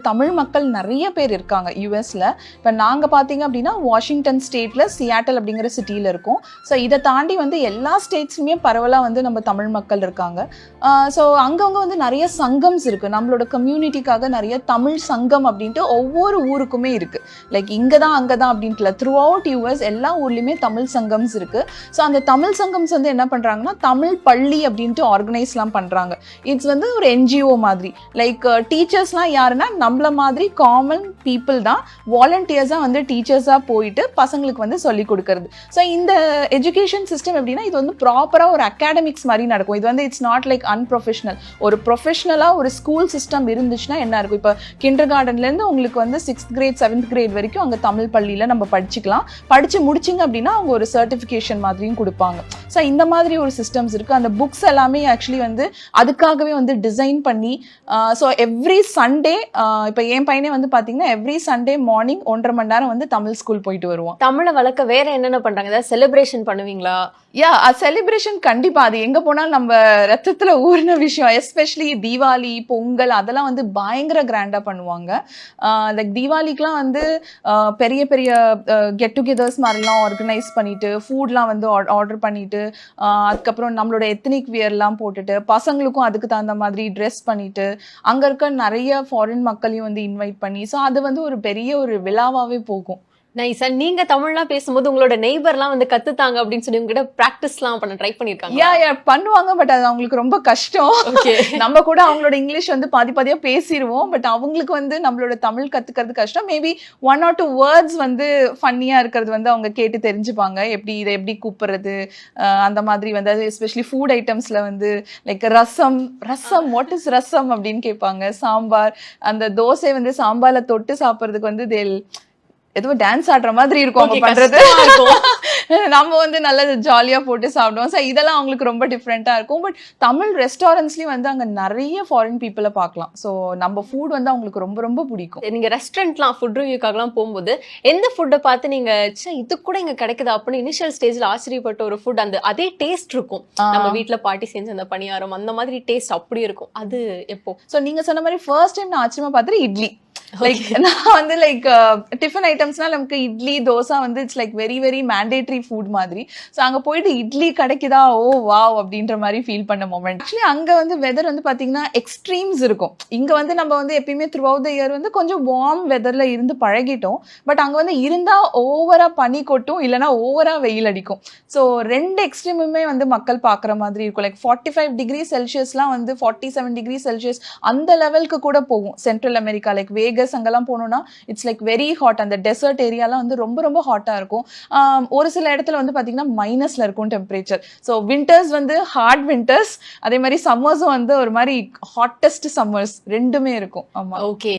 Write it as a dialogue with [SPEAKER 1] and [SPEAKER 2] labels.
[SPEAKER 1] தமிழ் மக்கள் நிறைய பேர் இருக்காங்க யூஎஸ்ல. இப்போ நாங்கள் பார்த்தீங்க அப்படின்னா வாஷிங்டன் ஸ்டேட்ல சியாட்டல் அப்படிங்கிற சிட்டியில் இருக்கோம். ஸோ இதை தாண்டி வந்து எல்லா ஸ்டேட்ஸுமே பரவலாக வந்து நம்ம தமிழ் மக்கள் இருக்காங்க. ஸோ அங்கங்கே வந்து நிறைய சங்கம்ஸ் இருக்குது. நம்மளோட கம்யூனிட்டிக்காக நிறைய தமிழ் சங்கம் அப்படின்ட்டு ஒவ்வொரு ஊருக்குமே இருக்குது. லைக் இங்கே தான் அங்கே தான் அப்படின்ட்டு இல்லை, த்ரூ அவுட் யூஎஸ் எல்லா ஊர்லேயுமே தமிழ் சங்கம்ஸ் இருக்குது. ஸோ அந்த தமிழ் சங்கம்ஸ் வந்து என்ன பண்ணுறாங்கன்னா தமிழ் பள்ளி அப்படின்ட்டு ஆர்கனைஸ்லாம் பண்ணுறாங்க. இட்ஸ் வந்து ஒரு என்ஜிஓ மாதிரி. லைக் டீச்சர்ஸ்லாம் யாருன்னா நம்மள மாதிரி காமன் பீப்புள் தான் வாலண்டியர்ஸாக வந்து டீச்சர்ஸாக போயிட்டு பசங்களுக்கு வந்து சொல்லிக் கொடுக்கறது. ஸோ இந்த எஜுகேஷன் சிஸ்டம் எப்படின்னா இது வந்து ப்ராப்பராக ஒரு அகாடமிக்ஸ் மாதிரி நடக்கும். இது வந்து இட்ஸ் நாட் லைக் அன்ப்ரொஃபஷனல். ஒரு ப்ரொஃபஷனலாக ஒரு ஸ்கூல் சிஸ்டம் இருந்துச்சுன்னா என்ன இருக்கும், இப்போ கிண்டர் கார்டன்லேருந்து உங்களுக்கு வந்து 6th grade 7th grade வரைக்கும் அங்கே தமிழ் பள்ளியில் நம்ம படிச்சுக்கலாம். படித்து முடிச்சிங்க அப்படின்னா அவங்க ஒரு சர்டிஃபிகேஷன் மாதிரியும் கொடுப்பாங்க. ஸோ இந்த மாதிரி ஒரு சிஸ்டம்ஸ் இருக்குது. அந்த புக்ஸ் எல்லாமே ஆக்சுவலி வந்து அதுக்காகவே வந்து டிசைன் பண்ணி ஸோ எவ்ரி சண்டே இப்போ என் பையனே வந்து பார்த்தீங்கன்னா எவ்ரி சண்டே மார்னிங் 1.5 மணி நேரம் வந்து தமிழ் ஸ்கூல் போயிட்டு வருவான்.
[SPEAKER 2] தமிழை வளர்க்க வேற என்னென்ன பண்றாங்க? ஏதாவது செலிப்ரேஷன் பண்ணுவீங்களா?
[SPEAKER 1] செலிப்ரேஷன் கண்டிப்பா அது எங்க போனாலும் நம்ம ரத்தத்துல ஊறின விஷயம். எஸ்பெஷலி தீபாவளி, பொங்கல் அதெல்லாம் வந்து பயங்கர கிராண்டா பண்ணுவாங்க. லைக் தீபாவளிக்குலாம் வந்து பெரிய பெரிய கெட் டுகெதர்ஸ் மாதிரிலாம் ஆர்கனைஸ் பண்ணிட்டு ஃபுட்லாம் வந்து ஆர்டர் பண்ணிட்டு அதுக்கப்புறம் நம்மளோட எத்னிக் வியர்லாம் போட்டுட்டு பசங்களுக்கும் அதுக்கு தகுந்த மாதிரி ட்ரெஸ் பண்ணிட்டு அங்க இருக்க நிறைய ஃபாரின் மக்களையும் வந்து இன்வைட் பண்ணி ஸோ அது வந்து ஒரு பெரிய ஒரு விழாவாவே போகும்.
[SPEAKER 2] நைஸ். நீங்க தமிழ்லாம் பேசும்போது உங்களோட நெய்பர்லாம் வந்து கத்துத்தாங்க அப்படின்னு சொல்லி உங்ககிட்ட பிராக்டிஸ்லாம் பண்ண ட்ரை பண்ணிருக்காங்க?
[SPEAKER 1] பண்ணுவாங்க. பட் அது அவங்களுக்கு ரொம்ப கஷ்டம். நம்ம கூட அவங்களோட இங்கிலீஷ் வந்து பாதியா பேசிடுவோம். பட் அவங்களுக்கு வந்து நம்மளோட தமிழ் கத்துக்கிறது கஷ்டம். மேபி 1 or 2 வேர்ட்ஸ் வந்து ஃபன்னியா இருக்கிறது வந்து அவங்க கேட்டு தெரிஞ்சுப்பாங்க. இதை எப்படி கூப்பிடுறது அந்த மாதிரி வந்து அது எஸ்பெஷலி ஃபுட் ஐட்டம்ஸ்ல வந்து லைக் ரசம் வாட் இஸ் ரசம் அப்படின்னு கேட்பாங்க. சாம்பார், அந்த தோசை வந்து சாம்பார்ல தொட்டு சாப்பிட்றதுக்கு வந்து எதுவும் டான்ஸ் ஆடுற மாதிரி இருக்கும் அவங்க பண்றது. நம்ம வந்து நல்லா ஜாலியா போட்டு சாப்பிடுவோம். ஸோ இதெல்லாம் அவங்களுக்கு ரொம்ப டிஃப்ரெண்டா இருக்கும். பட் தமிழ் ரெஸ்டாரண்ட்ஸ்லயும் வந்து அங்க நிறைய ஃபாரின் பீப்புளை பார்க்கலாம். ஸோ நம்ம ஃபுட் வந்து அவங்களுக்கு ரொம்ப ரொம்ப பிடிக்கும்.
[SPEAKER 2] நீங்க ரெஸ்டாரண்ட்லாம் ஃபுட் ரிவ்யூக்காகலாம் போகும்போது எந்த ஃபுட்டை பார்த்து நீங்க இது கூட இங்க கிடைக்குதா அப்படின்னு இனிஷியல் ஸ்டேஜ்ல ஆச்சரியப்பட்ட ஒரு ஃபுட் அந்த அதே டேஸ்ட் இருக்கும்? நம்ம வீட்டுல பாட்டி செஞ்ச அந்த பணியாரம் அந்த மாதிரி டேஸ்ட் அப்படி இருக்கும். அது எப்போ?
[SPEAKER 1] ஸோ நீங்க சொன்ன மாதிரி ஃபர்ஸ்ட் டைம் நான் ஆச்சரியமா பார்த்துட்டு இட்லி. லைக் நான் வந்து லைக் டிஃபன் ஐட்டம்ஸ்னா நமக்கு இட்லி தோசை வந்து it's like very very mandatory food மாதிரி. ஸோ அங்கே போயிட்டு இட்லி கிடைக்குதா, ஓ வாவ் அப்படின்ற மாதிரி ஃபீல் பண்ண மொமெண்ட். ஆக்சுவலி அங்கே வந்து வெதர் வந்து பார்த்தீங்கன்னா எக்ஸ்ட்ரீம்ஸ் இருக்கும். இங்கே வந்து நம்ம வந்து எப்பயுமே த்ரூ அவுட் த இயர் வந்து கொஞ்சம் வார்ம் வெதரில் இருந்து பழகிட்டோம். பட் அங்கே வந்து இருந்தால் ஓவராக பனி கொட்டும், இல்லைனா ஓவராக வெயில் அடிக்கும். ஸோ 2 எக்ஸ்ட்ரீமுமே வந்து மக்கள் பார்க்குற மாதிரி இருக்கும். லைக் 45 டிகிரி செல்சியஸ்லாம் வந்து 47 டிகிரி செல்சியஸ் அந்த லெவலுக்கு கூட போகும். சென்ட்ரல் அமெரிக்கா லைக் வேகஸ் அங்கெல்லாம் போனோம்னா இட்ஸ் லைக் வெரி ஹாட். அந்த டெசர்ட் ஏரியாலாம் வந்து ரொம்ப ரொம்ப ஹாட்டா இருக்கும். ஒரு சில இடத்துல வந்து பாத்தீங்கன்னா மைனஸ்ல இருக்கும் டெம்பரேச்சர். ஸோ விண்டர்ஸ் வந்து ஹார்ட் விண்டர்ஸ், அதே மாதிரி சம்மர்ஸும் வந்து ஒரு மாதிரி ஹாட்டஸ்ட் சம்மர்ஸ் ரெண்டுமே இருக்கும். ஆமா.
[SPEAKER 2] ஓகே.